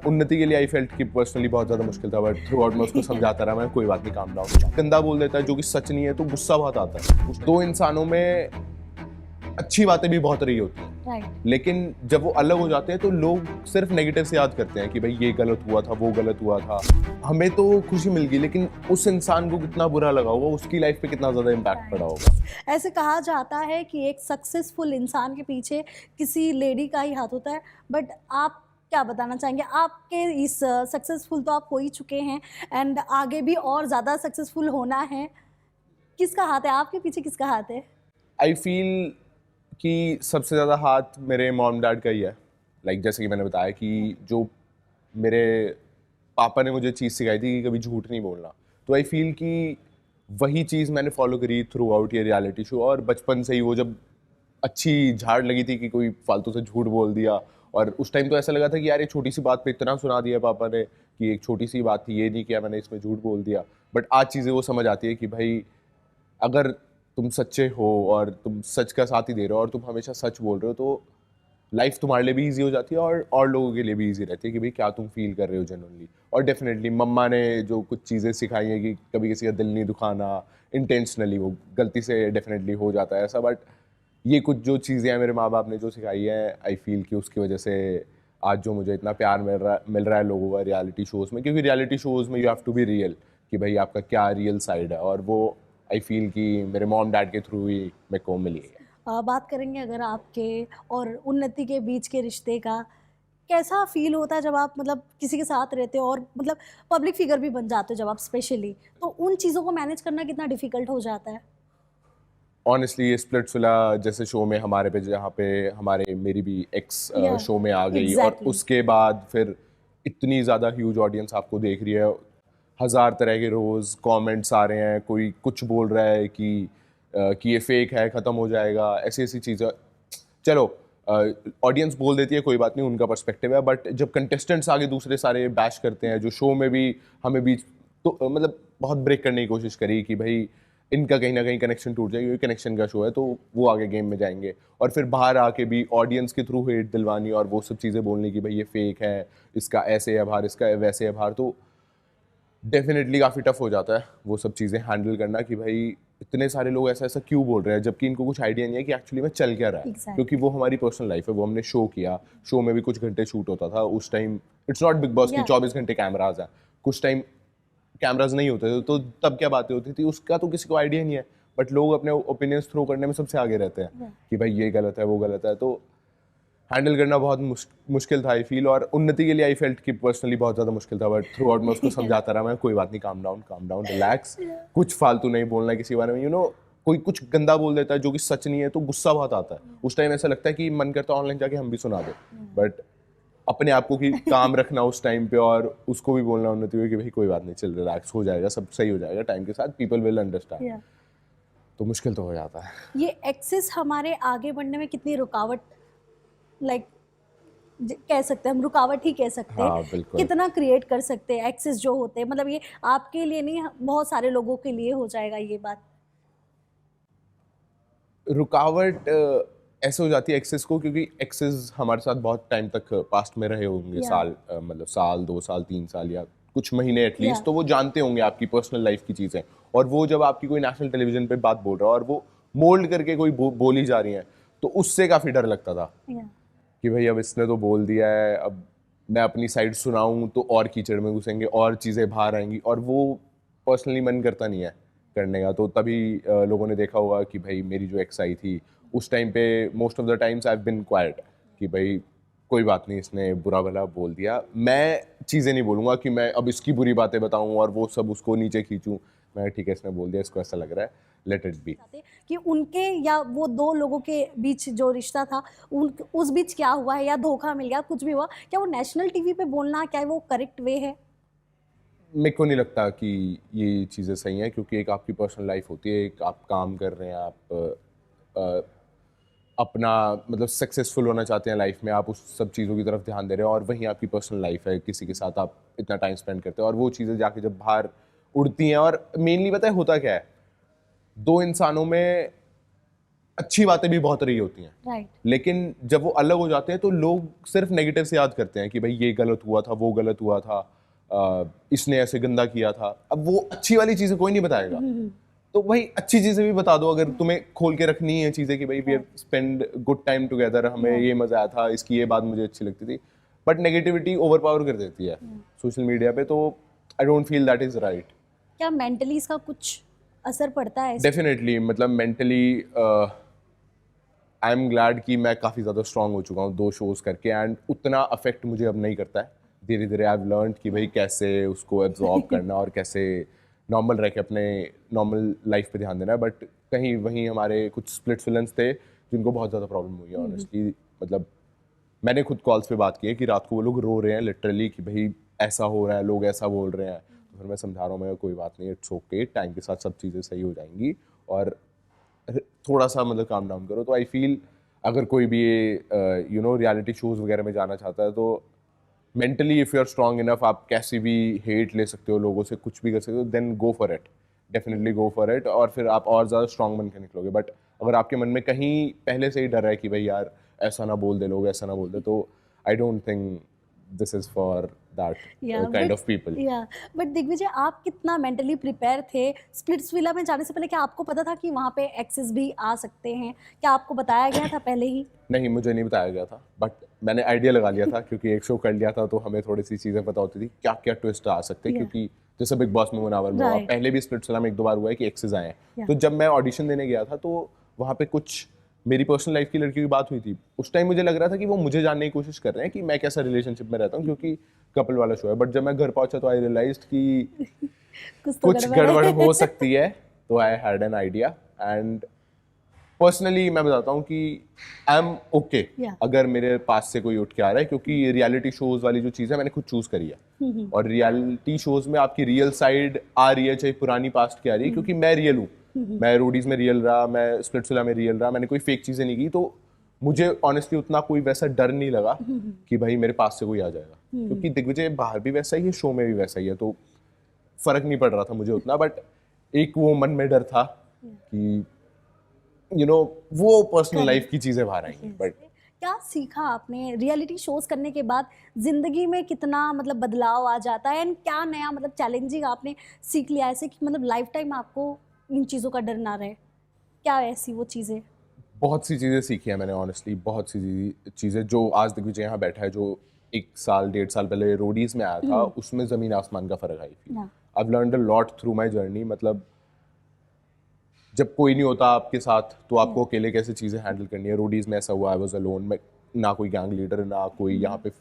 उन्नति के लिए आई फेल्ट कि पर्सनली बहुत ज़्यादा मुश्किल था, बट थ्रू आउट मैं उसको समझाता रहा, मैं कोई बात नहीं, काम डाउन। गंदा बोल देता है जो कि सच नहीं है, तो गुस्सा बहुत आता है। उस दो इंसानों में अच्छी बातें भी बहुत रही होती हैं, राइट। लेकिन जब वो अलग हो जाते हैं तो लोग सिर्फ नेगेटिव से याद करते हैं कि भाई ये गलत हुआ था, वो गलत हुआ था। हमें तो खुशी मिल गई, लेकिन उस इंसान को कितना बुरा लगा होगा, उसकी लाइफ पे कितना ज़्यादा इम्पैक्ट पड़ा होगा। ऐसे कहा जाता है कि एक सक्सेसफुल इंसान के पीछे किसी लेडी का ही हाथ होता है, बट आप क्या बताना चाहेंगे? आपके इस सक्सेसफुल तो आप हो ही चुके हैं एंड आगे भी और ज़्यादा सक्सेसफुल होना है। किसका हाथ है? आपके पीछे किसका हाथ है? आई फील कि सबसे ज़्यादा हाथ मेरे मॉम डैड का ही है। जैसे कि मैंने बताया कि जो मेरे पापा ने मुझे चीज़ सिखाई थी कि कभी झूठ नहीं बोलना, तो आई फील कि वही चीज़ मैंने फॉलो करी थ्रू आउट ये रियलिटी शो। और बचपन से ही वो जब अच्छी झाड़ लगी थी कि कोई फालतू से झूठ बोल दिया, और उस टाइम तो ऐसा लगा था कि यार ये छोटी सी बात पे इतना सुना दिया पापा ने कि एक छोटी सी बात थी, ये नहीं किया मैंने, इसमें झूठ बोल दिया। बट आज चीज़ें वो समझ आती है कि भाई अगर तुम सच्चे हो और तुम सच का साथ ही दे रहे हो और तुम हमेशा सच बोल रहे हो, तो लाइफ तुम्हारे लिए भी ईजी हो जाती है और लोगों के लिए भी ईजी रहती है कि भाई क्या तुम फील कर रहे हो जनरली। और डेफिनेटली मम्मा ने जो कुछ चीज़ें सिखाई हैं कि कभी किसी का दिल नहीं दुखाना इंटेंशनली, वो गलती से डेफिनेटली हो जाता है ऐसा, बट ये कुछ जो चीज़ें हैं मेरे माँ बाप ने जो सिखाई है, आई फील कि उसकी वजह से आज जो मुझे इतना प्यार मिल रहा है लोगों का रियलिटी शोज़ में, क्योंकि रियलिटी शोज़ में you have to be real कि भाई आपका क्या रियल साइड है, और वो आई फील कि मेरे मॉम डैड के थ्रू ही मेरे को मिली है। बात करेंगे अगर आपके और उन्नति के बीच के रिश्ते का, कैसा फ़ील होता है जब आप मतलब किसी के साथ रहते हो और मतलब पब्लिक फ़िगर भी बन जाते हो जब आप स्पेशली, तो उन चीज़ों को मैनेज करना कितना डिफ़िकल्ट हो जाता है? ऑनेस्टली ये स्प्लिट्सविला जैसे शो में हमारे पे, जहाँ पे हमारे मेरी भी एक्स या शो में आ गई, और एग्ज़ैक्टली। उसके बाद फिर इतनी ज़्यादा ह्यूज ऑडियंस आपको देख रही है, हज़ार तरह के रोज़ कमेंट्स आ रहे हैं, कोई कुछ बोल रहा है कि ये फेक है, ख़त्म हो जाएगा, ऐसी ऐसी चीज़ें। चलो ऑडियंस बोल देती है, कोई बात नहीं, उनका पर्सपेक्टिव है, बट जब कंटेस्टेंट्स आगे दूसरे सारे बैश करते हैं, जो शो में भी हमें बीच तो मतलब बहुत ब्रेक करने की कोशिश करी कि भाई इनका कहीं ना कहीं कनेक्शन टूट जाएगा, क्योंकि कनेक्शन का शो है, तो वो आगे गेम में जाएंगे। और फिर बाहर आके भी ऑडियंस के थ्रू हेट दिलवानी और वो सब चीज़ें बोलने की भाई ये फेक है, इसका ऐसे है बाहर, इसका वैसे है बाहर, तो डेफिनेटली काफ़ी टफ हो जाता है वो सब चीज़ें हैंडल करना कि भाई इतने सारे लोग ऐसा ऐसा क्यों बोल रहे हैं, जबकि इनको कुछ आइडिया नहीं है कि एक्चुअली में चल क्या रहा है। क्योंकि एग्ज़ैक्टली। वो हमारी पर्सनल लाइफ है, वो हमने शो किया, शो में भी कुछ घंटे शूट होता था उस time. It's not big boss की या 24 घंटे कैमराज हैं, कुछ टाइम कैमराज नहीं होते थे, तो तब क्या बातें होती थी उसका तो किसी को आइडिया नहीं है, बट लोग अपने ओपिनियंस थ्रो करने में सबसे आगे रहते हैं या कि भाई ये गलत है, वो गलत है, तो हैंडल करना बहुत मुश्किल था आई फील। और उन्नति के लिए आई फेल्ट कि पर्सनली बहुत ज़्यादा मुश्किल था, बट थ्रू आउट मैं उसको समझाता रहा, मैं कोई बात नहीं, काम डाउन रिलैक्स, कुछ फालतू नहीं बोलना है किसी बारे में, कोई कुछ गंदा बोल देता है जो कि सच नहीं है, तो गुस्सा बहुत आता है उस टाइम। ऐसा लगता है कि मन करता है ऑनलाइन जाके हम भी सुना दे, बट अपने आप को कि काम रखना उस टाइम पे, और उसको भी बोलना उन्नति हुई कि भाई कोई बात नहीं, चल रिलैक्स, हो जाएगा, सब सही हो जाएगा टाइम के साथ, पीपल विल अंडरस्टैंड। या तो मुश्किल तो हो जाता है। ये एक्सेस हमारे आगे बढ़ने में कितनी रुकावट, लाइक कह सकते हैं हम, रुकावट ही कह सकते हैं, हाँ बिल्कुल। कितना क्रिएट कर सकते हैं एक्सेस जो होते हैं, मतलब ये आपके लिए नहीं, बहुत सारे लोगों के लिए हो जाएगा ये बात। रुकावट ऐसे हो जाती है एक्सेस को, क्योंकि एक्सेस हमारे साथ बहुत टाइम तक पास्ट में रहे होंगे, या साल मतलब साल 2 साल 3 साल या कुछ महीने या एटलीस्ट, तो वो जानते होंगे आपकी पर्सनल लाइफ की चीज़ें। और वो जब आपकी कोई नेशनल टेलीविजन पे बात बोल रहा है और वो मोल्ड करके कोई बोली जा रही है, तो उससे काफ़ी डर लगता था या कि भाई अब इसने तो बोल दिया है, अब मैं अपनी साइड सुनाऊं तो और कीचड़ में घुसेंगे और चीज़ें बाहर आएंगी, और वो पर्सनली मन करता नहीं है करने का। तो तभी लोगों ने देखा होगा कि भाई मेरी जो एक्स आई थी उस टाइम पे, most of the times I have been quite कि भाई कोई बात नहीं, इसने बुरा भला बोल दिया, मैं चीज़ें नहीं बोलूँगा कि मैं अब इसकी बुरी बातें बताऊँ और वो सब उसको नीचे खींचूँ। मैं ठीक है, इसने बोल दिया, इसको ऐसा लग रहा है, लेट इट बी। चाहते कि उनके या वो दो लोगों के बीच जो रिश्ता था, उन उस बीच क्या हुआ है या धोखा मिल गया, कुछ भी हुआ, क्या वो नेशनल टीवी पे बोलना, क्या वो करेक्ट वे है? मेरे को नहीं लगता कि ये चीज़ें सही हैं, क्योंकि एक आपकी पर्सनल लाइफ होती है, एक आप काम कर रहे हैं, आप अ, अपना मतलब सक्सेसफुल होना चाहते हैं लाइफ में, आप उस सब चीज़ों की तरफ ध्यान दे रहे हो, और वहीं आपकी पर्सनल लाइफ है, किसी के साथ आप इतना टाइम स्पेंड करते हो, और वो चीज़ें जाके जब बाहर उड़ती हैं, और मेनली पता है होता क्या है, दो इंसानों में अच्छी बातें भी बहुत रही होती हैं, राइट। लेकिन जब वो अलग हो जाते हैं तो लोग सिर्फ नेगेटिव से याद करते हैं कि भाई ये गलत हुआ था, वो गलत हुआ था, इसने ऐसे गंदा किया था। अब वो अच्छी वाली चीज़ें कोई नहीं बताएगा, तो भाई अच्छी चीज़ें भी बता दो अगर तुम्हें खोल के रखनी है चीज़ें कि भाई we have spend good time together, हमें ये मज़ा आया था, इसकी ये बात मुझे अच्छी लगती थी। बट नेगेटिविटी ओवरपावर कर देती है सोशल मीडिया पे, तो I don't feel that is right. क्या मेंटली इसका कुछ असर पड़ता है? डेफिनेटली, मतलब मेंटली आई एम ग्लैड कि मैं काफ़ी ज़्यादा स्ट्रांग हो चुका हूँ 2 शोज़ करके, एंड उतना अफेक्ट मुझे अब नहीं करता है। धीरे धीरे आई हैव लर्न कि भाई कैसे उसको एब्जॉर्ब करना और कैसे नॉर्मल रह के अपने नॉर्मल लाइफ पे ध्यान देना है। बट कहीं वहीं हमारे कुछ स्प्लिट विलन्स थे जिनको बहुत ज़्यादा प्रॉब्लम हुई है ऑनेस्टली। मतलब मैंने खुद कॉल्स पे बात की है कि रात को वो लोग रो रहे हैं लिटरली कि भाई ऐसा हो रहा है, लोग ऐसा बोल रहे हैं। तो फिर मैं समझा रहा हूँ, मैं कोई बात नहीं, इट्स ओके, टाइम के साथ सब चीज़ें सही हो जाएंगी और थोड़ा सा मतलब काम डाउन करो। तो आई फील अगर कोई भी यू नो रियलिटी शोज़ वगैरह में जाना चाहता है तो mentally if you are strong enough, आप कैसे भी हेट ले सकते हो लोगों से, कुछ भी कर सकते हो, then go for it, definitely go for it, और फिर आप और ज़्यादा स्ट्रांग बन के निकलोगे। बट अगर आपके मन में कहीं पहले से ही डर है कि भाई यार ऐसा ना बोल दे लोग, ऐसा ना बोल दे, तो I don't think this is for that kind of people. या बट दिग्विजय, आप कितना मेंटली प्रिपेयर थे स्प्लिट्सविला में जाने से पहले? क्या आपको पता था कि वहाँ पे एक्सेस भी आ सकते हैं? क्या आपको बताया गया था पहले ही? नहीं, मुझे नहीं बताया गया था, बट मैंने आइडिया लगा लिया था क्योंकि एक शो कर लिया था तो हमें थोड़ी सी चीज़ें पता होती थी क्या क्या ट्विस्ट आ सकते हैं। Yeah. क्योंकि जैसे बिग बॉस में मुनावर में हुआ, Right. पहले भी स्प्लिट्सविला में 1-2 बार हुआ है कि एक्सेस आए हैं। Yeah. तो जब मैं ऑडिशन देने गया था तो वहाँ पे कुछ मेरी पर्सनल लाइफ की लड़की की बात हुई थी। उस टाइम मुझे लग रहा था कि वो मुझे जानने की कोशिश कर रहे हैं कि मैं कैसा रिलेशनशिप में रहता हूँ, क्योंकि कपल वाला शो है। बट जब मैं घर पहुंचा तो आई रियलाइज्ड कि कुछ तो कुछ गड़बड़ हो सकती है। तो I had an idea, and personally मैं बताता हूँ कि आई एम ओके Yeah. अगर मेरे पास से कोई उठ के आ रहा है, क्योंकि रियलिटी शोज वाली जो चीज़ है मैंने खुद चूज करी है। और रियलिटी शोज में आपकी रियल साइड आ रही है, चाहे पुरानी पास्ट की आ रही है, क्योंकि मैं रियल हूँ। मैं रोडीज में रियल रहा, मैं स्प्लिट्सविला में रियल रहा, मैंने कोई फेक चीज़ें नहीं की। तो मुझे ऑनेस्टली उतना कोई वैसा डर नहीं लगा कि भाई मेरे पास से कोई आ जाएगा, क्योंकि दिग्विजय बाहर भी वैसा ही है, शो में भी वैसा ही है, तो फर्क नहीं पड़ रहा था मुझे उतना। बट एक वो मन में डर था कि यू नो वो पर्सनल लाइफ की चीजें बाहर आएंगी। बट क्या सीखा आपने रियलिटी शोज करने के बाद? जिंदगी में कितना मतलब बदलाव आ जाता है, एंड क्या नया मतलब चैलेंजिंग आपने सीख लिया ऐसे कि मतलब लाइफ टाइम आपको इन चीज़ों का डर ना रहे? क्या ऐसी वो चीज़ें? बहुत सी चीज़ें सीखी हैं मैंने ऑनेस्टली, बहुत सी चीज़ें जो आज दिग्विजय यहाँ बैठा है, जो 1-1.5 साल पहले रोडीज में आया था, उसमें ज़मीन आसमान का फ़र्क आई थी। Yeah. I have learned a lot through my journey. मतलब जब कोई नहीं होता आपके साथ तो आपको अकेले कैसे चीज़ें हैंडल करनी है। रोडीज में ऐसा हुआ, आई वाज अलोन, मैं ना कोई गैंग लीडर, ना कोई यहाँ पे।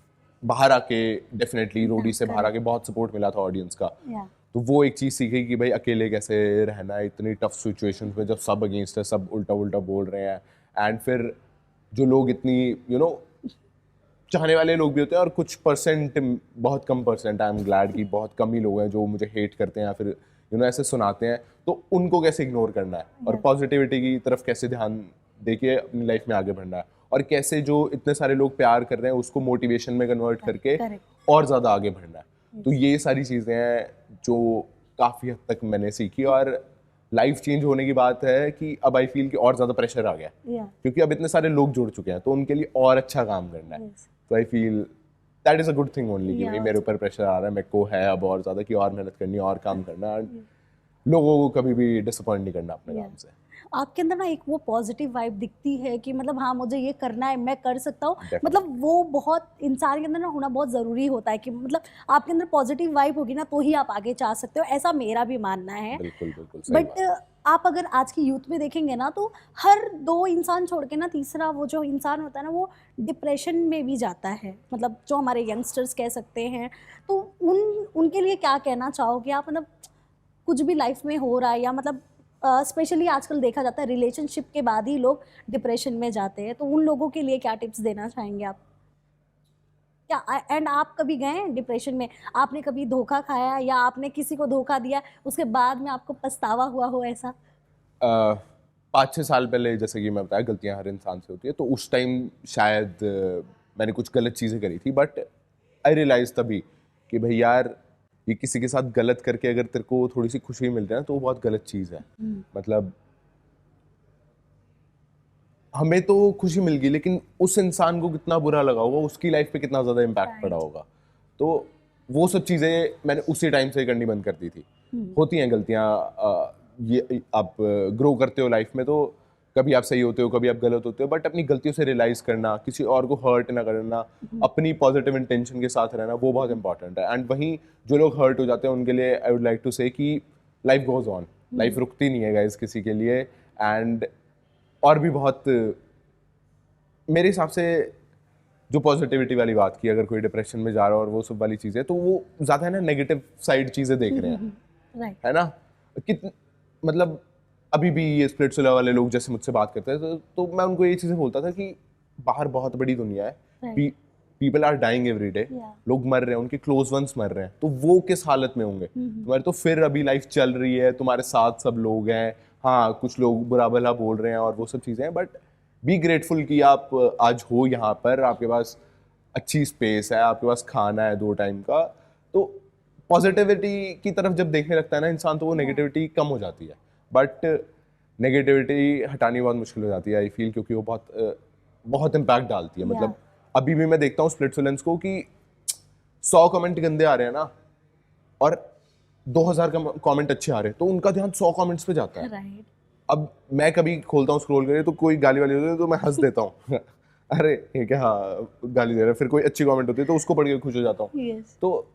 बाहर आके डेफिनेटली रोडीज से बाहर आके बहुत सपोर्ट मिला था ऑडियंस का। Yeah. तो वो एक चीज़ सीखी कि भाई अकेले कैसे रहना है इतनी टफ सिचुएशंस में, जब सब अगेंस्ट है, सब उल्टा उल्टा बोल रहे हैं। एंड फिर जो लोग इतनी यू नो चाहने वाले लोग भी होते हैं, और कुछ परसेंट, बहुत कम परसेंट, आई एम ग्लैड कि बहुत कम ही लोग हैं जो मुझे हेट करते हैं या फिर यू नो ऐसे सुनाते हैं। तो उनको कैसे इग्नोर करना है और पॉजिटिविटी की तरफ कैसे ध्यान देके अपनी लाइफ में आगे बढ़ना है, और कैसे जो इतने सारे लोग प्यार कर रहे हैं उसको मोटिवेशन में कन्वर्ट करके Correct. और ज़्यादा आगे बढ़ना है। तो ये सारी चीज़ें हैं जो काफ़ी हद तक मैंने सीखी, और लाइफ चेंज होने की बात है कि अब आई फील कि और ज़्यादा प्रेशर आ गया, Yeah. क्योंकि अब इतने सारे लोग जुड़ चुके हैं तो उनके लिए और अच्छा काम करना है। Yes. तो I feel that is a good thing only कि Yeah. भाई मेरे ऊपर प्रेशर आ रहा है, मेरे को है अब और ज़्यादा कि और मेहनत करनी है और काम करना है, and लोगों को कभी भी डिसअपॉइंट नहीं करना अपने काम से। आपके अंदर ना एक वो पॉजिटिव वाइब दिखती है कि मतलब हाँ, मुझे ये करना है, मैं कर सकता हूँ। Definitely. मतलब वो बहुत इंसान के अंदर ना होना बहुत ज़रूरी होता है कि मतलब आपके अंदर पॉजिटिव वाइब होगी ना तो ही आप आगे जा सकते हो, ऐसा मेरा भी मानना है। बिल्कुल बिल्कुल सही बट बात। आप अगर आज की यूथ में देखेंगे ना तो हर 2 इंसान छोड़ के ना तीसरा वो जो इंसान होता है ना वो डिप्रेशन में भी जाता है। मतलब जो हमारे यंगस्टर्स कह सकते हैं, तो उनके लिए क्या कहना चाहोगे आप? मतलब कुछ भी लाइफ में हो रहा है या मतलब स्पेशली आजकल देखा जाता है रिलेशनशिप के बाद ही लोग डिप्रेशन में जाते हैं, तो उन लोगों के लिए क्या टिप्स देना चाहेंगे आप? क्या एंड आप कभी गए हैं डिप्रेशन में? आपने कभी धोखा खाया या आपने किसी को धोखा दिया, उसके बाद में आपको पछतावा हुआ हो ऐसा? 5-6 साल पहले, जैसे कि मैं बताया, गलतियां हर इंसान से होती है, तो उस टाइम शायद मैंने कुछ गलत चीज़ें करी थी। बट आई रियलाइज तभी कि भाई यार ये किसी के साथ गलत करके अगर तेरे को थोड़ी सी खुशी मिल रही है ना तो वो बहुत गलत चीज़ है। मतलब हमें तो खुशी मिल गई, लेकिन उस इंसान को कितना बुरा लगा होगा, उसकी लाइफ पे कितना ज़्यादा इम्पैक्ट पड़ा होगा। तो वो सब चीज़ें मैंने उसी टाइम से करनी बंद कर दी थी। होती हैं गलतियाँ, ये आप ग्रो करते हो लाइफ में, तो कभी आप सही होते हो, कभी आप गलत होते हो, बट अपनी गलतियों से रियलाइज़ करना, किसी और को हर्ट ना करना, अपनी पॉजिटिव इंटेंशन के साथ रहना, वो बहुत इंपॉर्टेंट है। एंड वहीं जो लोग हर्ट हो जाते हैं उनके लिए आई वुड लाइक टू से कि लाइफ गोज ऑन, लाइफ रुकती नहीं है गाइस किसी के लिए। एंड और भी बहुत, मेरे हिसाब से जो पॉजिटिविटी वाली बात की, अगर कोई डिप्रेशन में जा रहा है और वो सब वाली चीज़ें, तो वो ज़्यादा है ना नेगेटिव साइड चीज़ें देख रहे हैं, राइट। है ना। मतलब अभी भी ये स्प्लिट्सविला वाले लोग जैसे मुझसे बात करते हैं, तो मैं उनको ये चीज़ें बोलता था कि बाहर बहुत बड़ी दुनिया है, Right. People are dying every day, Yeah. लोग मर रहे हैं, उनके क्लोज वंस मर रहे हैं, तो वो किस हालत में होंगे। तुम्हारे तो फिर अभी लाइफ चल रही है, तुम्हारे साथ सब लोग हैं, हाँ कुछ लोग बुरा भला बोल रहे हैं और वो सब चीज़ें हैं, बट बी ग्रेटफुल कि आप आज हो यहाँ पर, आपके पास अच्छी स्पेस है, आपके पास खाना है 2 टाइम का। तो पॉजिटिविटी की तरफ जब देखने लगता है ना इंसान, तो वो नेगेटिविटी कम हो जाती है। बट नेगेटिविटी हटानी बहुत मुश्किल हो जाती है आई फील, क्योंकि वो बहुत इम्पैक्ट डालती है। मतलब अभी भी मैं देखता हूँ स्प्लिट्सविलेंस को कि 100 कमेंट गंदे आ रहे हैं ना, और 2000 कमेंट अच्छे आ रहे हैं, तो उनका ध्यान 100 कमेंट्स पे जाता है। राइट। अब मैं कभी खोलता हूँ स्क्रॉल करके, तो कोई गाली वाली होती है तो मैं हंस देता हूँ अरे ये क्या, हाँ गाली दे रहा है। फिर कोई अच्छी कमेंट होती है तो उसको पढ़ के खुश हो जाता हूँ। Yes. तो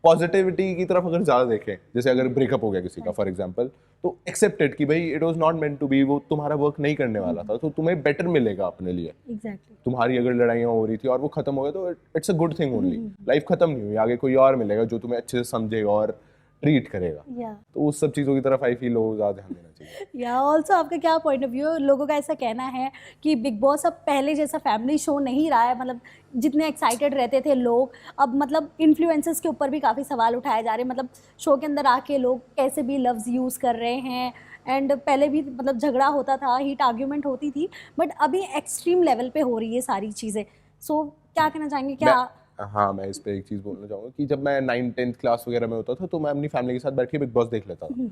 पॉजिटिविटी की तरफ अगर ज़्यादा देखें, जैसे अगर ब्रेकअप हो गया किसी का फॉर एग्जांपल, तो एक्सेप्टेड कि भाई it was not meant to be, वो तुम्हारा वर्क नहीं करने वाला था, तो तुम्हें बेटर मिलेगा अपने लिए। Exactly. तुम्हारी अगर लड़ाइयाँ हो रही थी और वो खत्म हो गया, तो it's a good thing only. Life खत्म नहीं हुई, आगे कोई और मिलेगा जो तुम्हें अच्छे से समझेगा और ट्रीट करेगा। Yeah. तो उस सब चीज़ों की तरफ आई फील लोगों को ज़्यादा ध्यान देना चाहिए। या ऑल्सो आपका क्या पॉइंट ऑफ व्यू है? लोगों का ऐसा कहना है कि बिग बॉस अब पहले जैसा फैमिली शो नहीं रहा है, मतलब जितने एक्साइटेड रहते थे लोग, अब मतलब इन्फ्लुएंसर्स के ऊपर भी काफ़ी सवाल उठाए जा रहे हैं, मतलब शो के अंदर आके लोग कैसे भी लफ्ज़ यूज़ कर रहे हैं। एंड पहले भी मतलब झगड़ा होता था, हीट आर्ग्यूमेंट होती थी, बट अभी एक्सट्रीम लेवल पे हो रही है सारी चीज़ें। सो क्या कहना चाहेंगे, क्या? हाँ, मैं इस पे एक चीज़ बोलना चाहूँगा कि जब मैं 9th-10th क्लास वगैरह में होता था, तो मैं अपनी फैमिली के साथ बैठ के बिग बॉस देख लेता था।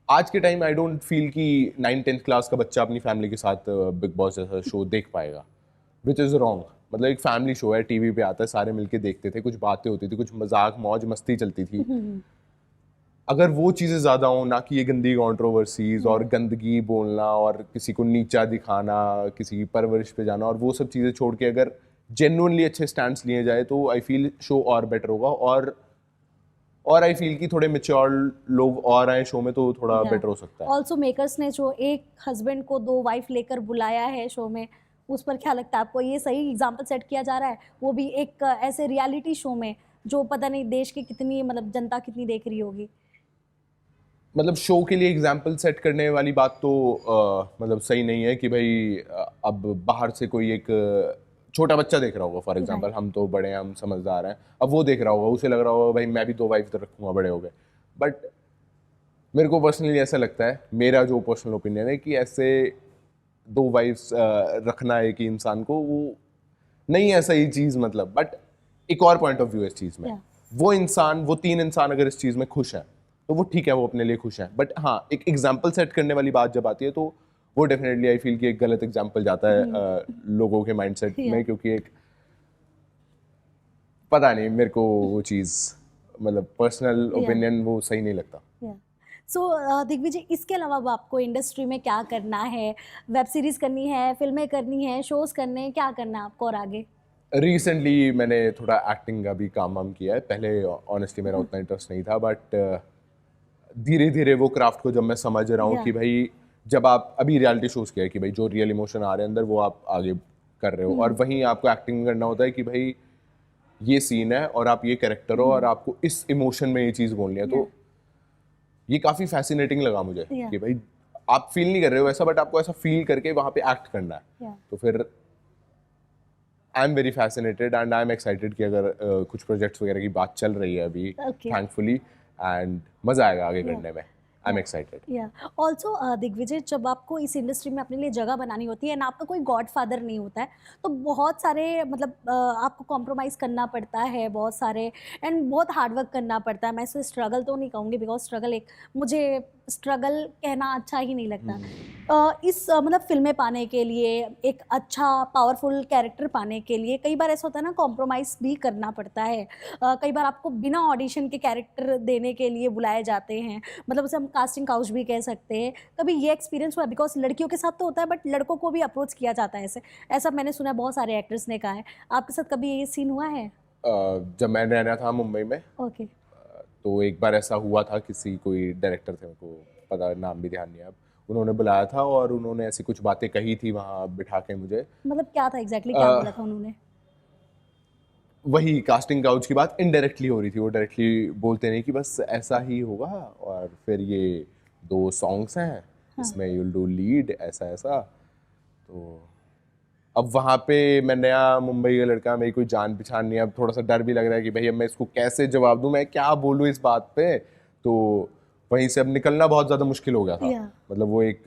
आज के टाइम आई डोंट फील कि 9th-10th क्लास का बच्चा अपनी फैमिली के साथ बिग बॉस जैसा शो देख पाएगा, विच इज़ रॉन्ग। मतलब एक फैमिली शो है, टीवी पे आता है, सारे मिलके देखते थे, कुछ बातें होती थी, कुछ मजाक मौज मस्ती चलती थी। अगर वो चीज़ें ज़्यादा हों, ना कि ये गंदी कंट्रोवर्सीज और गंदगी बोलना और किसी को नीचा दिखाना, किसी की परवरिश पे जाना, और वो सब चीज़ें छोड़ के अगर जेन्युइनली अच्छे स्टैंड्स लिए जाए, तो आई फील शो और बेटर होगा। और आई फील कि थोड़े मेच्योर लोग और आए शो में, तो थोड़ा बेटर हो सकता है। ऑल्सो मेकर्स ने जो एक हस्बैंड को 2 वाइफ लेकर बुलाया है शो में, उस पर क्या लगता है आपको? ये सही एग्जाम्पल सेट किया जा रहा है, वो भी एक ऐसे रियलिटी शो में जो पता नहीं देश की कितनी मतलब जनता कितनी देख रही होगी। मतलब शो के लिए एग्जाम्पल सेट करने वाली बात तो मतलब सही नहीं है कि भाई अब बाहर से कोई एक छोटा बच्चा देख रहा होगा फॉर एग्जांपल, हम तो बड़े हैं, हम समझदार हैं, अब वो देख रहा होगा, उसे लग रहा होगा भाई मैं भी 2 वाइफ तो रखूँगा, बड़े हो गए। बट मेरे को पर्सनली ऐसा लगता है, मेरा जो पर्सनल ओपिनियन है, कि ऐसे 2 वाइफ्स रखना है कि इंसान को, वो नहीं है सही चीज़। मतलब बट एक और पॉइंट ऑफ व्यू है इस चीज़ में, वो 3 इंसान अगर इस चीज़ में खुश हैं, तो वो ठीक है, वो अपने लिए खुश हैं। बट हाँ, एक एग्जाम्पल सेट करने वाली बात जब आती है, तो वो डेफिनेटली आई फील कि एक गलत एग्जाम्पल जाता है लोगों के माइंडसेट में, क्योंकि एक पता नहीं, मेरे को वो चीज़ मतलब पर्सनल ओपिनियन वो सही नहीं लगता। सो दिग्विजय, इसके अलावा अब आपको इंडस्ट्री में क्या करना है? वेब सीरीज करनी है, फिल्में करनी है, शोज करने हैं, क्या करना है आपको और आगे? रिसेंटली मैंने थोड़ा एक्टिंग का भी काम वाम किया है। पहले ऑनेस्टली मेरा उतना इंटरेस्ट नहीं था, बट धीरे धीरे वो क्राफ्ट को जब मैं समझ रहा हूँ कि भाई, जब आप अभी रियलिटी शोज किया है कि भाई जो रियल इमोशन आ रहे हैं अंदर, वो आप आगे कर रहे हो, और वहीं आपको एक्टिंग करना होता है कि भाई ये सीन है और आप ये कैरेक्टर हो और आपको इस इमोशन में ये चीज़ बोलनी है। तो ये काफ़ी फैसिनेटिंग लगा मुझे कि भाई आप फील नहीं कर रहे हो ऐसा, बट आपको ऐसा फील करके वहाँ पे एक्ट करना है। तो फिर I am very fascinated and I am excited कि अगर कुछ प्रोजेक्ट्स वगैरह की बात चल रही है अभी, थैंकफुली, एंड मज़ा आएगा आगे करने में। I am excited. या ऑल्सो दिग्विजय, जब आपको इस इंडस्ट्री में अपने लिए जगह बनानी होती है ना, आपका कोई गॉड फादर नहीं होता है, तो बहुत सारे मतलब आपको कॉम्प्रोमाइज़ करना पड़ता है बहुत सारे, एंड बहुत हार्ड वर्क करना पड़ता है। मैं इसे स्ट्रगल तो नहीं कहूँगी, बिकॉज स्ट्रगल एक मुझे स्ट्रगल कहना अच्छा ही नहीं लगता। मतलब फिल्में पाने के लिए, एक अच्छा पावरफुल कैरेक्टर पाने के लिए कई बार ऐसा होता है ना, कॉम्प्रोमाइज़ भी करना पड़ता है। कई बार आपको बिना ऑडिशन के कैरेक्टर देने के लिए बुलाए जाते हैं, मतलब उसे हम कास्टिंग काउच भी कह सकते हैं। कभी ये एक्सपीरियंस हुआ? बिकॉज़ लड़कियों के साथ तो होता है, बट लड़कों को भी अप्रोच किया जाता है ऐसे, ऐसा मैंने सुना है, बहुत सारे एक्टर्स ने कहा है। आपके साथ कभी ये सीन हुआ है? जब मैं रहना था मुंबई में, ओके। तो एक बार ऐसा हुआ था, किसी कोई डायरेक्टर थे, मेरे को पता, नाम भी ध्यान नहीं है अब, उन्होंने बुलाया था और उन्होंने ऐसी कुछ बातें कही थी वहाँ बिठा के मुझे। मतलब क्या था एग्ज़ैक्टली, क्या बोला था उन्होंने? वही कास्टिंग काउच की बात इनडायरेक्टली हो रही थी, वो डायरेक्टली बोलते नहीं कि बस ऐसा ही होगा और फिर ये 2 सॉन्ग्स हैं, इसमें यूल डू लीड, ऐसा ऐसा। तो अब वहाँ पे मैं नया मुंबई का लड़का, मेरी कोई जान पहचान नहीं है, अब थोड़ा सा डर भी लग रहा है कि भाई अब मैं इसको कैसे जवाब दूँ, मैं क्या बोलूँ इस बात पे। तो वहीं से अब निकलना बहुत ज़्यादा मुश्किल हो गया था। Yeah. मतलब वो एक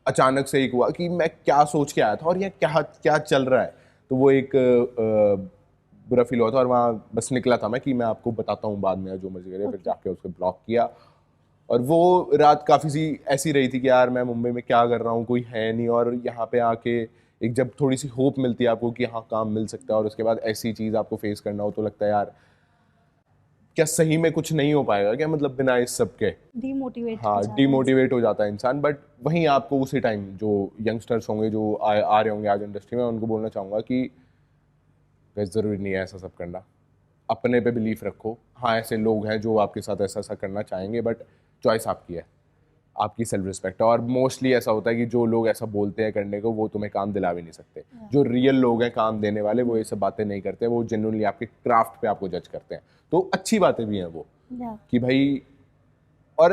अचानक से एक हुआ कि मैं क्या सोच के आया था और ये क्या क्या चल रहा है, तो वो एक बुरा फील हुआ था और वहाँ बस निकला था मैं कि मैं आपको बताता हूँ बाद में, जो मर्जी करे। फिर जाके उसको ब्लॉक किया और वो रात काफ़ी सी ऐसी रही थी कि यार मैं मुंबई में क्या कर रहा हूँ, कोई है नहीं, और यहाँ पे आके एक जब थोड़ी सी होप मिलती है आपको कि हाँ काम मिल सकता है, और उसके बाद ऐसी चीज़ आपको फेस करना हो, तो लगता है यार क्या सही में कुछ नहीं हो पाएगा क्या, मतलब बिना इस सब के। डीमोटिवेट हो हाँ, जाता है डीमोटिवेट हो जाता है इंसान। बट वहीं आपको उसी टाइम जो यंगस्टर्स होंगे जो आ रहे होंगे आज इंडस्ट्री में, उनको बोलना चाहूँगा कि ज़रूरी नहीं है ऐसा सब करना, अपने पे बिलीफ रखो। हाँ, ऐसे लोग हैं जो आपके साथ ऐसा ऐसा करना चाहेंगे, बट चॉइस आपकी है, आपकी सेल्फ रिस्पेक्ट है। और मोस्टली ऐसा होता है कि जो लोग ऐसा बोलते हैं करने को, वो तुम्हें काम दिला भी नहीं सकते। जो रियल लोग हैं काम देने वाले, वो ये सब बातें नहीं करते, वो जेन्युइनली आपके क्राफ्ट पे आपको जज करते हैं। तो अच्छी बातें भी हैं वो, Yeah. कि भाई, और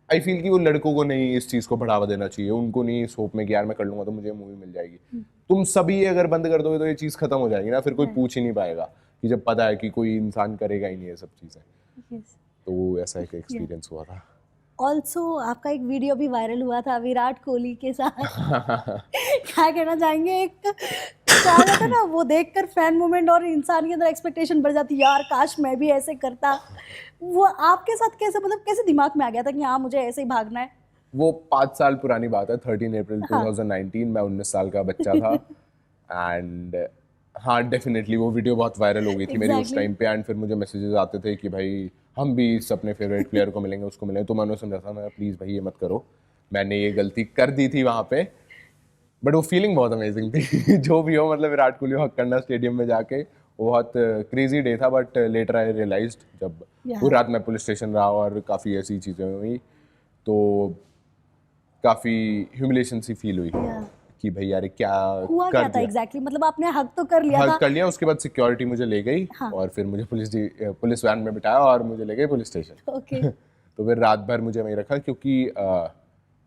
आई फील कि वो लड़कों को नहीं इस चीज़ को बढ़ावा देना चाहिए, उनको नहीं इस होप में कि यार मैं कर लूँगा तो मुझे मूवी मिल जाएगी। तुम सभी अगर बंद कर दोगे तो ये चीज़ खत्म हो जाएगी ना, फिर कोई पूछ ही नहीं पाएगा, कि जब पता है कि कोई इंसान करेगा ही नहीं ये सब चीज़ें। Yes. तो ऐसा एक एक्सपीरियंस हुआ था। ऑल्सो आपका एक वीडियो भी वायरल हुआ था विराट कोहली के साथ। क्या कहना चाहेंगे? एक क्या कहते हैं ना, वो देखकर फैन मूवमेंट और इंसान के अंदर एक्सपेक्टेशन बढ़ जाती है, यार काश मैं भी ऐसे करता। वो आपके साथ कैसे, मतलब कैसे दिमाग में आ गया था कि हाँ मुझे ऐसे ही भागना है? वो 5 साल पुरानी बात है, 13 अप्रैल 2019, मैं 19 साल का बच्चा था। एंड हाँ, डेफिनेटली वो वीडियो बहुत वायरल हो गई थी मेरी उस टाइम पे। एंड फिर मुझे मैसेजेस आते थे कि भाई हम भी इस अपने फेवरेट प्लेयर को मिलेंगे, उसको मिलेंगे। तो मैंने समझा था, मैं प्लीज़ भाई ये मत करो, मैंने ये गलती कर दी थी वहाँ पे। बट वो फीलिंग बहुत अमेजिंग थी। जो भी हो, मतलब विराट कोहली हक करना स्टेडियम में जाके, वो बहुत क्रेजी डे था। बट लेटर आई रियलाइज्ड, जब पूरी रात मैं पुलिस स्टेशन रहा और काफ़ी ऐसी चीज़ें हुई, तो काफ़ी ह्यूमिलेशन सी फील हुई कि भाई यार क्या हुआ कर क्या था दिया। एग्जैक्टली? मतलब आपने हक तो कर लिया था। हक कर लिया, उसके बाद सिक्योरिटी मुझे ले गई और फिर मुझे पुलिस वैन में बिठाया और मुझे ले गए पुलिस स्टेशन। ओके। तो फिर रात भर मुझे वहीं रखा, क्योंकि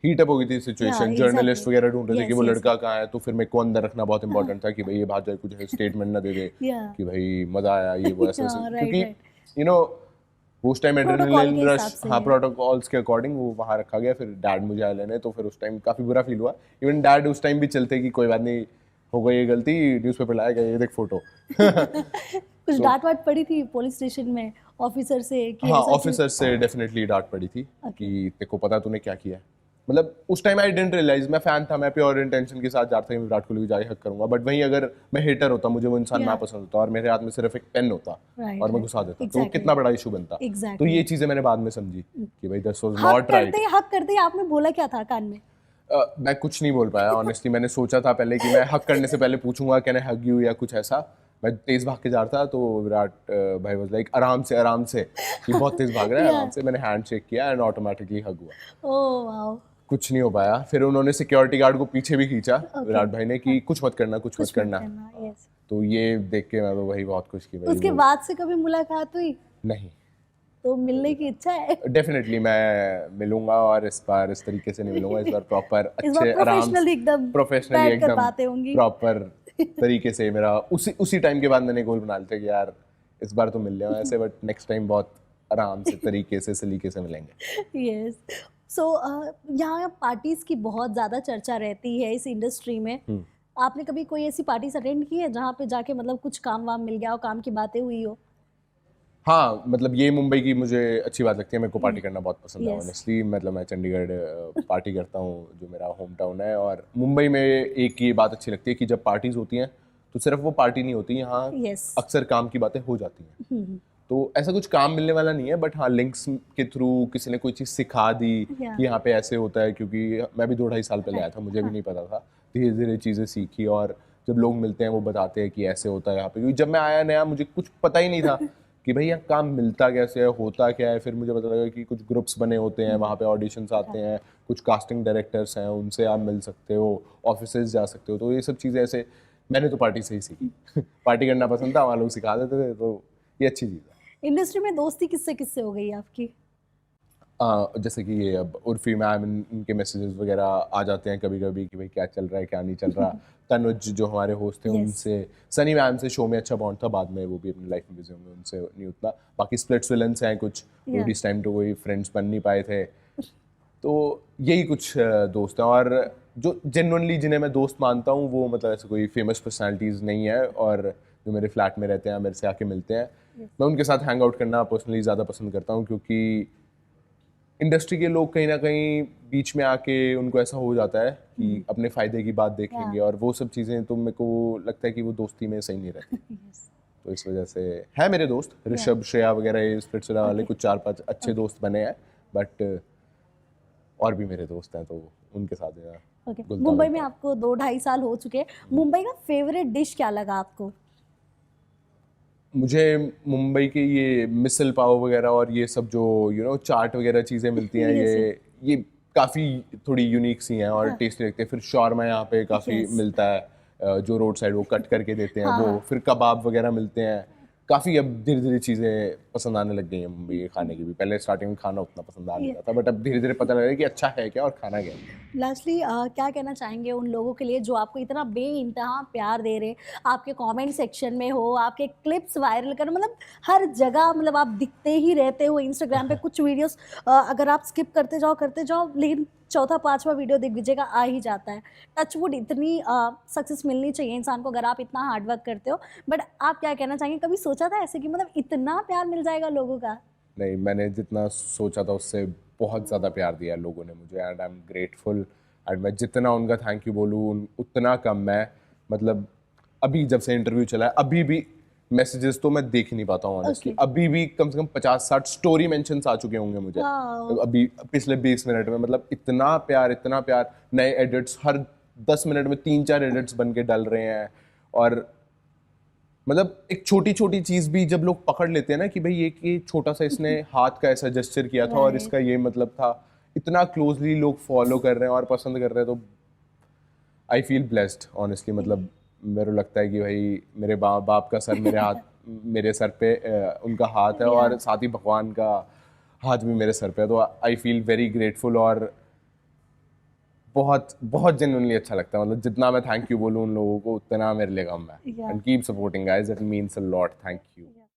हीट अप हो गई थी सिचुएशन। जर्नलिस्ट वगैरह ढूंढ रहे थे कि वो लड़का कहाँ है, तो फिर मेरे को अंदर रखना बहुत इंपॉर्टेंट था कि भाई ये बात जाए, कुछ स्टेटमेंट ना दे दे कि भाई मजा आया, ये वो ऐसा। क्योंकि यू नो उस टाइम एड्रेनलिन रश, हाँ, प्रोटोकॉल्स के अकॉर्डिंग वो वहाँ रखा गया। फिर डैड मुझे आए लेने, तो फिर उस टाइम काफ़ी बुरा फील हुआ। इवन डैड उस टाइम भी चलते कि कोई बात नहीं, हो गई ये गलती, न्यूज़पेपर लाया गया, ये देख फोटो। कुछ डांट वाट पड़ी थी पुलिस स्टेशन में ऑफिसर से कि हाँ, ऐसा ऑफिसर से डेफिनेटली डांट पड़ी थी कि तेरे को पता तूने क्या किया है। मतलब उस टाइम आई डिडंट रियलाइज, मैं फैन था, मैं प्योर इंटेंशन के साथ जाता था, विराट कोहली को जाके हक करूंगा। बट वहीं अगर मैं हेटर होता, मुझे वो इंसान ना पसंद होता और मेरे हाथ में सिर्फ एक पेन होता और मैं घुसा देता, तो कितना बड़ा इशू बनता। तो ये चीजें मैंने बाद में समझी कि भाई दिस वाज नॉट राइट। हक करते आपने बोला क्या था कान में? मैं कुछ नहीं बोल पाया ऑनेस्टली। मैंने सोचा था पहले कि मैं हक करने से पहले पूछूंगा कैन आई हग यू या कुछ ऐसा। मैं तेज भाग के जा रहा था, तो विराट भाई वाज लाइक आराम से कि बहुत तेज भाग रहा है, आराम से। मैंने हैंड शेक किया एंड ऑटोमेटिकली हग हुआ। Oh wow. कुछ नहीं हो पाया। फिर उन्होंने सिक्योरिटी गार्ड को पीछे भी खींचा, विराट भाई ने, कि कुछ मत करना, कुछ मत करना। तो ये देख के मैं तो वही बहुत खुश की। उसके बाद से कभी मुलाकात हुई? नहीं। तो मिलने की इच्छा है? डेफिनेटली मैं मिलूंगा, और इस बार इस तरीके से नहीं मिलूंगा। इस बार प्रॉपर अच्छे प्रोफेशनली एकदम प्रॉपर तरीके से। मेरा उसी टाइम के बाद मैंने गोल बना लिया कि यार इस बार तो मिल लें ऐसे, बट नेक्स्ट टाइम बहुत आराम से तरीके से सलीके से मिलेंगे। यस। सो यहाँ पार्टीज की बहुत ज़्यादा चर्चा रहती है इस इंडस्ट्री में। आपने कभी कोई ऐसी पार्टीज अटेंड की है जहाँ पे जाके मतलब कुछ काम वाम मिल गया हो, काम की बातें हुई हो? हाँ मतलब ये मुंबई की मुझे अच्छी बात लगती है, मेरे को पार्टी करना बहुत पसंद है Yes. ऑनेस्टली। मतलब मैं चंडीगढ़ पार्टी करता हूँ, जो मेरा होम टाउन है। और मुंबई में एक ये बात अच्छी लगती है कि जब पार्टीज होती हैं तो सिर्फ वो पार्टी नहीं होती, यहाँ Yes. अक्सर काम की बातें हो जाती हैं। तो ऐसा कुछ काम मिलने वाला नहीं है, बट हाँ लिंक्स के थ्रू किसी ने कोई चीज़ सिखा दी Yeah. कि यहाँ पे ऐसे होता है। क्योंकि मैं भी 2-2.5 साल पहले आया था, मुझे भी नहीं पता था। धीरे धीरे चीज़ें सीखी और जब लोग मिलते हैं वो बताते हैं कि ऐसे होता है यहाँ पे। क्योंकि जब मैं आया नया मुझे कुछ पता ही नहीं था कि भाई यहाँ काम मिलता कैसे है, होता क्या है। फिर मुझे पता लगा कि कुछ ग्रुप्स बने होते हैं, वहाँ पे ऑडिशंस आते हैं, कुछ कास्टिंग डायरेक्टर्स हैं, उनसे आप मिल सकते हो, ऑफिसेज जा सकते हो। तो ये सब चीज़ें ऐसे मैंने तो पार्टी से ही सीखी। पार्टी करना पसंद था, वहाँ लोग सिखा देते थे, तो ये अच्छी चीज़ है। इंडस्ट्री में दोस्ती किससे किससे हो गई आपकी? जैसे कि ये अब उर्फी मैम, इनके मैसेजेस वगैरह आ जाते हैं कभी कभी कि भाई क्या चल रहा है क्या नहीं चल रहा। तनुज जो हमारे होस्ट थे Yes. उनसे, सनी मैम से शो में अच्छा बॉन्ड था, बाद में वो भी अपनी लाइफ में बिजी होंगे, उनसे नहीं उतना। बाकी स्प्लिट्स विलन्स हैं कुछ, Yeah. इस टाइम तो कोई फ्रेंड्स बन नहीं पाए थे। तो यही कुछ दोस्त हैं। और जो जेन्युइनली जिन्हें मैं दोस्त मानता हूँ वो मतलब ऐसे कोई फेमस पर्सनालिटीज़ नहीं है, और जो मेरे फ्लैट में रहते हैं, मेरे से आके मिलते हैं, मैं उनके साथ हैंग आउट करना पर्सनली ज़्यादा पसंद करता हूँ। क्योंकि इंडस्ट्री के लोग कहीं ना कहीं बीच में आके उनको ऐसा हो जाता है कि अपने फ़ायदे की बात देखेंगे, और वो सब चीज़ें तो मेरे को लगता है कि वो दोस्ती में सही नहीं रहती। Yes. तो इस वजह से है मेरे दोस्त ऋषभ, श्रेया वगैरह, ये स्प्लिट्सविला वाले कुछ 4-5 अच्छे दोस्त बने हैं। बट और भी मेरे दोस्त हैं, तो उनके साथ जो है ओके, घुलता मुंबई मिलता में हूँ। आपको 2-2.5 साल हो चुके हैं। मुंबई का फेवरेट डिश क्या लगा आपको? मुझे मुंबई के ये मिसल पाव वगैरह और ये सब जो चाट वगैरह चीज़ें मिलती हैं, Yes, ये काफ़ी थोड़ी यूनिक सी हैं और टेस्टी लगती है। फिर शॉर्मा यहाँ पे काफ़ी Yes. मिलता है, जो रोड साइड वो कट करके देते हैं हाँ, वो। हाँ। फिर कबाब वगैरह मिलते हैं काफ़ी। अब धीरे धीरे चीज़ें पसंद आने लग गई हैं मुंबई के खाने की भी। पहले स्टार्टिंग में खाना उतना पसंद आ नहीं Yeah. रहा था, बट अब धीरे धीरे पता लग रहा है कि अच्छा है क्या और खाना क्या है। लास्टली क्या कहना चाहेंगे उन लोगों के लिए जो आपको इतना बेइंतहा प्यार दे रहे, आपके कमेंट सेक्शन में हो, आपके क्लिप्स वायरल कर, मतलब हर जगह, मतलब आप दिखते ही रहते हो इंस्टाग्राम पे। कुछ वीडियोस अगर आप स्किप करते जाओ, लेकिन चौथा पांचवा वीडियो दिग्विजय आ ही जाता है। टचवुड, इतनी सक्सेस मिलनी चाहिए इंसान को अगर आप इतना हार्डवर्क करते हो। बट आप क्या कहना चाहेंगे, कभी सोचा था ऐसे कि मतलब इतना प्यार मिल जाएगा लोगों का? नहीं, मैंने जितना सोचा था उससे बहुत ज़्यादा प्यार दिया लोगों ने मुझे, and I am grateful. And मैं जितना उनका थैंक यू बोलूँ उतना कम है। मतलब अभी जब से इंटरव्यू चला है, अभी भी मैसेजेस तो मैं देख ही नहीं पाता हूँ ऑनेस्टली। Okay. अभी भी कम से कम 50-60 स्टोरी मेंशंस आ चुके होंगे मुझे Wow. अभी पिछले 20 मिनट में। मतलब इतना प्यार, नए एडिट्स हर 10 मिनट में 3-4 एडिट्स बन के डल रहे हैं। और मतलब एक छोटी छोटी चीज भी जब लोग पकड़ लेते हैं ना कि भाई ये छोटा सा इसने हाथ का ऐसा जेस्चर किया था और Right. इसका ये मतलब था, इतना क्लोजली लोग फॉलो कर रहे हैं और पसंद कर रहे हैं, तो आई फील ब्लेस्ड ऑनेस्टली। मतलब मेरे को लगता है कि भाई मेरे बाप का सर मेरे हाथ, मेरे सर पे उनका हाथ है, और साथ ही भगवान का हाथ भी मेरे सर पे है। तो आई फील वेरी ग्रेटफुल, और बहुत बहुत जेन्युइनली अच्छा लगता है। मतलब जितना मैं थैंक यू बोलूँ उन लोगों को उतना मेरे लिए कम है। Yeah. And keep supporting guys, it means a lot. Thank you.